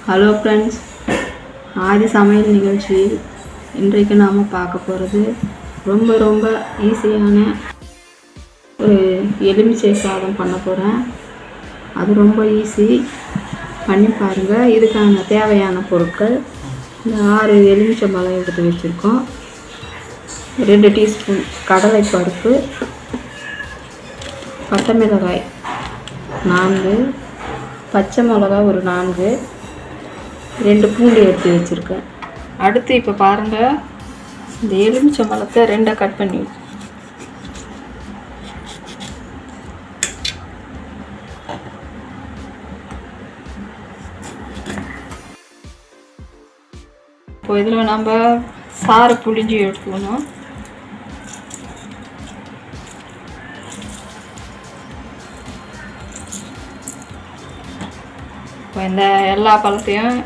Hello friends, ஆதி சமையல் நிகழ்ச்சி. இன்றைக்கு நாம் பார்க்க போகிறது ரொம்ப ஈஸியான ஒரு எலுமிச்சை சாதம் பண்ண போகிறேன். அது ரொம்ப ஈஸி, பண்ணி பாருங்கள். இதுக்கான தேவையான பொருட்கள்: இந்த 6 எலுமிச்சை பழம் எடுத்து வச்சுருக்கோம், 2 டீஸ்பூன் கடலை பருப்பு, பட்டை மிளகாய் 4, பச்சை மிளகா ஒரு 4, 2 பூண்டு எடுத்து வச்சுருக்கேன். அடுத்து இப்போ பாருங்கள், இந்த எலுமிச்சை பழத்தை 2 கட் பண்ணி இப்போ இதில் நம்ம சாறு புளிஞ்சி எடுத்துக்கணும். இப்போ இந்த எல்லா பழத்தையும்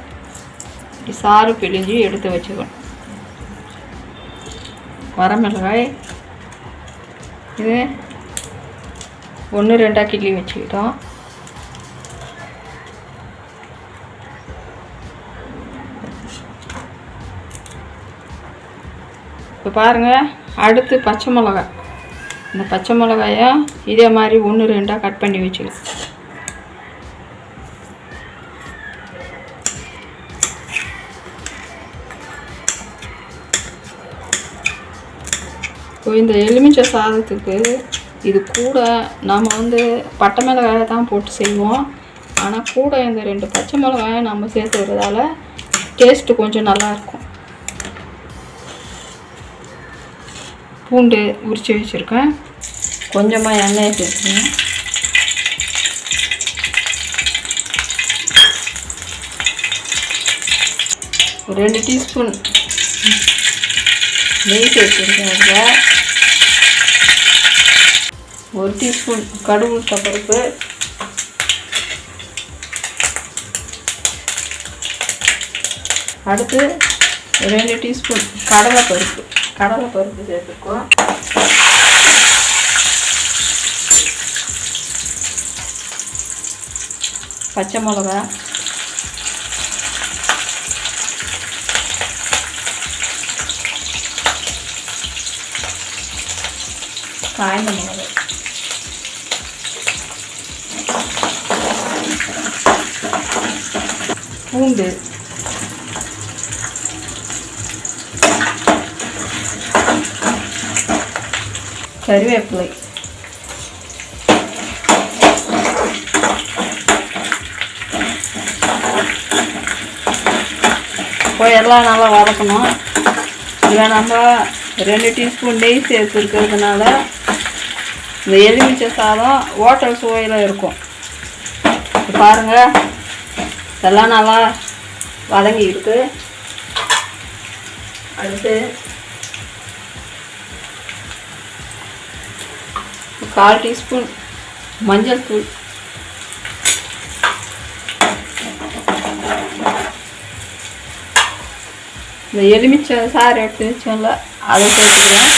சாறு பிழிஞ்சி எடுத்து வச்சுக்கணும். வரமிளகாய் இது 1-2 கிள்ளி வச்சுக்கிட்டோம். இப்போ பாருங்கள், அடுத்து பச்சை மிளகாய். இந்த பச்சை மிளகாயை இதே மாதிரி 1-2 கட் பண்ணி வச்சுக்கணும். இப்போ இந்த எலுமிச்சை சாதத்துக்கு இது கூட நாம் பட்டை மிளகாயை தான் போட்டு செய்வோம். ஆனால் கூட இந்த 2 பச்சை மிளகாயை நம்ம சேர்த்து விடுறதால டேஸ்ட்டு கொஞ்சம் நல்லாயிருக்கும். பூண்டு உரித்து வச்சுருக்கேன். கொஞ்சமாக எண்ணெயை சேர்த்துக்கணும். ஒரு 2 டீஸ்பூன் நெய் சேர்த்துருக்கேன். அதில் 1 டீஸ்பூன் கடுகு உளுத்தம்பருப்பு, அடுத்து 2 டீஸ்பூன் கடலைப்பருப்பு சேர்த்துருக்கோம். பச்சை மிளகா, காய்ந்த மிளகாய், பூண்டு, கறிவேப்பிலை, இப்போ எல்லாம் நல்லா வதக்கணும். இதில் நம்ம 2 டீஸ்பூன் நெய் சேர்த்துருக்கிறதுனால இந்த எலுமிச்சை சாதம் ஹோட்டல் சுவையில் இருக்கும். பாருங்கள், இதெல்லாம் நல்லா வதங்கி இருக்கு. அடுத்து 1/4 டீஸ்பூன் மஞ்சள் தூள், இந்த எலுமிச்சை சாறு எடுத்து வச்சோம்ல அதை சேர்த்துக்கிறேன்.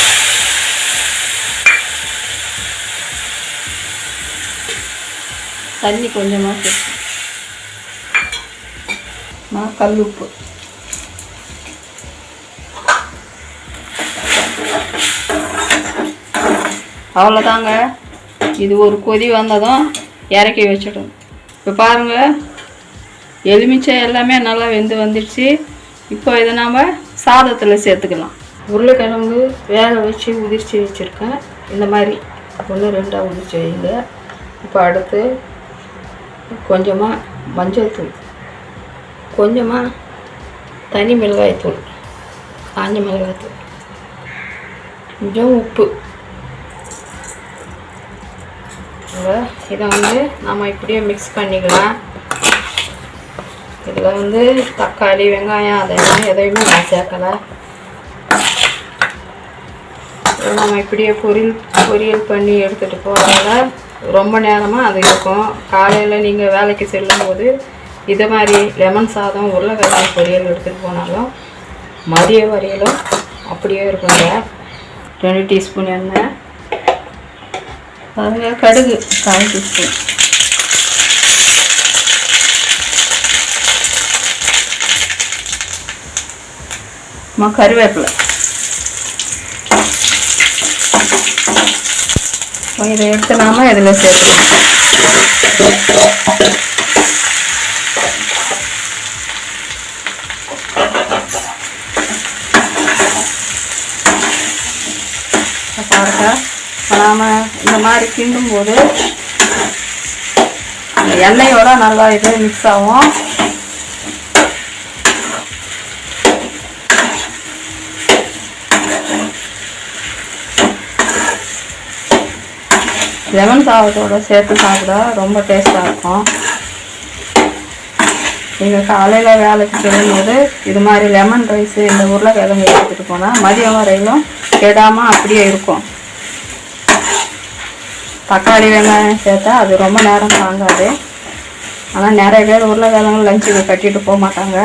தண்ணி கொஞ்சமாக சேர்த்து, கல் உப்பு, அவ்வளோதாங்க. இது ஒரு கொதி வந்ததும் இறக்கி வச்சிடணும். இப்போ பாருங்கள், எலுமிச்சை எல்லாமே நல்லா வெந்து வந்துடுச்சு. இப்போ இதை நாம் சாதத்தில் சேர்த்துக்கலாம். உருளைக்கிழங்கு வேக வச்சு உதிர்ச்சி வச்சுருக்கேன். இந்த மாதிரி 1-2 உதிர்ச்சி வைங்க. இப்போ அடுத்து கொஞ்சமாக மஞ்சள் தூள், கொஞ்சமாக தனி மிளகாய் தூள், காஞ்ச மிளகாய் தூள், கொஞ்சம் உப்பு. இதை நம்ம இப்படியே மிக்ஸ் பண்ணிக்கலாம். இதில் தக்காளி, வெங்காயம் அதெல்லாம் எதையுமே நான் சேர்க்கலை. நம்ம இப்படியே பொரியல் பண்ணி எடுத்துகிட்டு போகிறதால ரொம்ப நேரமாக அது இருக்கும். காலையில் நீங்கள் வேலைக்கு செல்லும்போது இதை மாதிரி லெமன் சாதம், உருளைக்கிழங்கு பொரியல் எடுத்துகிட்டு போனாலும் மதிய வரையிலும் அப்படியே இருக்குங்க. 2 டீஸ்பூன் எண்ணெய், பாருங்கள், கடுகு 1/4 டீஸ்பூன், கருவேப்பிலை. இதை எடுத்து நாம இதில் சேர்த்துக்கலாம். பாருங்க, நாம் இந்த மாதிரி கிண்டும் போது எண்ணெயோட நல்லா இது மிக்ஸ் ஆகும். லெமன் சாதத்தோடு சேர்த்து சாப்பிட ரொம்ப டேஸ்ட்டாக இருக்கும். நீங்கள் காலையில் வேலைக்கு செல்லும்போது இது மாதிரி லெமன் ரைஸு இந்த உருளைக்கிழங்கு எடுத்துகிட்டு போனால் மதியம் வரையிலும் கெடாமல் அப்படியே இருக்கும். தக்காளி வெங்காயம் சேர்த்தா அது ரொம்ப நேரம் தாங்காது. ஆனால் நிறைய பேர் உருளைக்கிழங்கு லஞ்சுக்கு கட்டிட்டு போக மாட்டாங்க.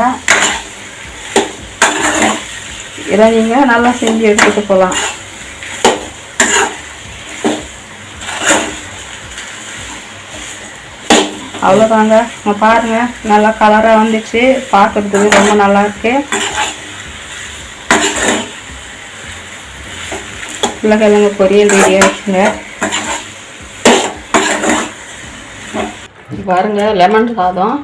இதை நீங்கள் நல்லா செஞ்சு எடுத்துகிட்டு போகலாம். அவ்வளோதாங்க. பாருங்கள், நல்லா கலராக வந்துச்சு. பார்க்குறதுக்கு ரொம்ப நல்லா இருக்கு. உருளைக்கிழங்கு பொரியல் ரெடி ஆயிடுச்சுங்க. பாருங்க, லெமன் சாதம்.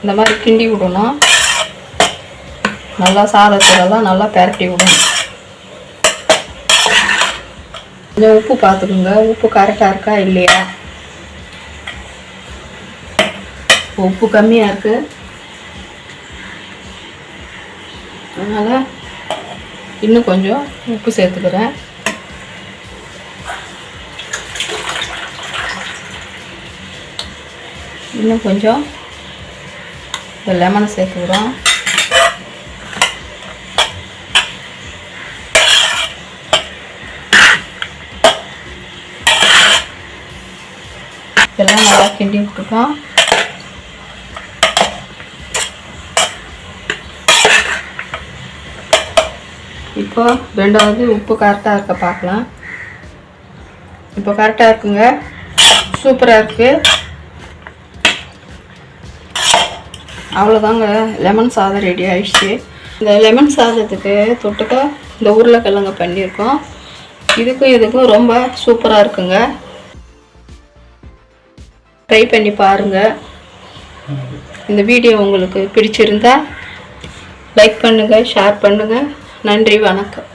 இந்த மாதிரி கிண்டி விடணும். நல்லா சாதத்துலலாம் நல்லா பெரட்டி விடணும். கொஞ்சம் உப்பு பார்த்துக்குங்க, உப்பு கரெக்டாக இருக்கா இல்லையா. உப்பு கம்மியாக இருக்குது, அதனால் இன்னும் கொஞ்சம் உப்பு சேர்த்துக்கிறேன். இன்னும் கொஞ்சம் லெமனை சேர்த்துக்கிறோம். எல்லாம் நல்லா கிண்டி விட்டுருக்கோம். இப்போ ரெண்டாவது உப்பு கரெக்டாக இருக்க பார்க்கலாம். இப்போ கரெக்டாக இருக்குங்க, சூப்பராக இருக்குது. அவ்வளோதாங்க, லெமன் சாதம் ரெடி ஆயிடுச்சு. இந்த லெமன் சாதத்துக்கு தொட்டுக்க இந்த உருளைக்கிழங்கு பண்ணியிருக்கோம். இதுக்கும் ரொம்ப சூப்பராக இருக்குங்க. ட்ரை பண்ணி பாருங்கள். இந்த வீடியோ உங்களுக்கு பிடிச்சிருந்தா லைக் பண்ணுங்கள், ஷேர் பண்ணுங்கள். நன்றி, வணக்கம்.